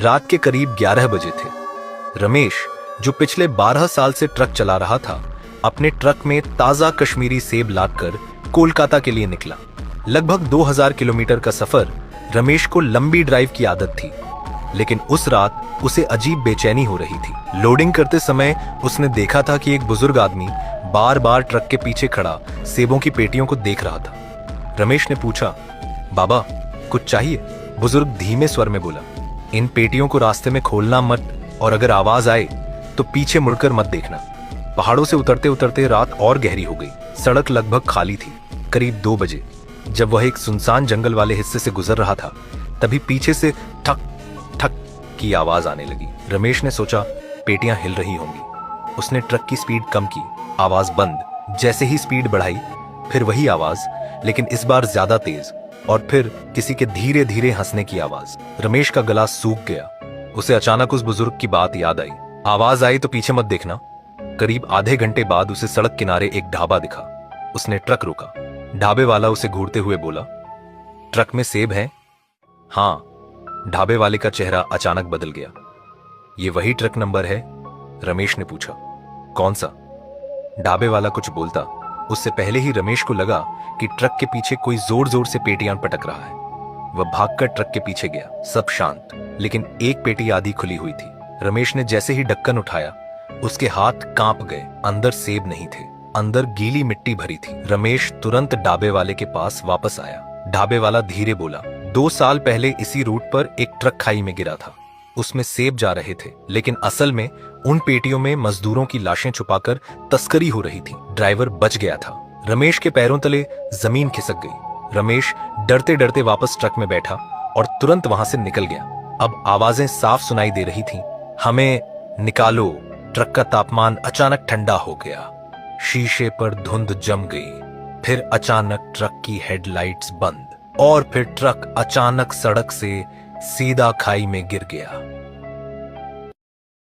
रात के करीब 11 बजे थे। रमेश, जो पिछले 12 साल से ट्रक चला रहा था, अपने ट्रक में ताजा कश्मीरी सेब लादकर कोलकाता के लिए निकला। लगभग 2000 किलोमीटर का सफर रमेश को लंबी ड्राइव की आदत थी, लेकिन उस रात उसे अजीब बेचैनी हो रही थी। लोडिंग करते समय उसने देखा था कि एक बुजुर्ग आदमी बार बार ट्रक के पीछे खड़ा सेबों की पेटियों को देख रहा था। रमेश ने पूछा, बाबा कुछ चाहिए? बुजुर्ग धीमे स्वर में बोला, इन पेटियों को रास्ते में खोलना मत, और अगर आवाज आए तो पीछे मुड़कर मत देखना। पहाड़ों से उतरते उतरते रात और गहरी हो गई। सड़क लगभग खाली थी। करीब 2 बजे जब वह एक सुनसान जंगल वाले हिस्से से गुजर रहा था, तभी पीछे से ठक ठक की आवाज आने लगी। रमेश ने सोचा पेटियां हिल रही होंगी। उसने ट्रक की स्पीड कम की। आवाज बंद। जैसे ही स्पीड बढ़ाई, फिर वही आवाज, लेकिन इस बार ज्यादा तेज, और फिर किसी के धीरे धीरे हंसने की आवाज। रमेश का गला सूख गया। उसे अचानक उस बुजुर्ग की बात याद आई, आवाज आई तो पीछे मत देखना। करीब आधे घंटे बाद उसे सड़क किनारे एक ढाबा दिखा। उसने ट्रक रोका। ढाबे वाला उसे घूरते हुए बोला, ट्रक में सेब है? हाँ। ढाबे वाले का चेहरा अचानक बदल गया। ये वही ट्रक नंबर है? रमेश ने पूछा। कौन सा? ढाबे वाला कुछ बोलता, उससे पहले ही रमेश को लगा कि ट्रक के पीछे कोई जोर जोर से पेटियां पटक रहा है। वह भागकर ट्रक के पीछे गया। सब शांत, लेकिन एक पेटी आधी खुली हुई थी। रमेश ने जैसे ही ढक्कन उठाया, उसके हाथ कांप गए। अंदर सेब नहीं थे, अंदर गीली मिट्टी भरी थी। रमेश तुरंत ढाबे वाले के पास वापस आया। ढाबे वाला धीरे बोला, 2 साल पहले इसी रूट पर एक ट्रक खाई में गिरा था। उसमें सेब जा रहे थे, लेकिन असल में उन पेटियों में मजदूरों की लाशें छुपाकर तस्करी हो रही थी। ड्राइवर बच गया था। रमेश के पैरों तले जमीन खिसक गई। रमेश डरते डरते वापस ट्रक में बैठा और तुरंत वहां से निकल गया। अब आवाजें साफ सुनाई दे रही थीं, हमें निकालो। ट्रक का तापमान अचानक ठंडा हो गया। शीशे पर धुंध जम गई। फिर अचानक ट्रक की हेडलाइट्स बंद, और फिर ट्रक अचानक सड़क से सीधा खाई में गिर गया।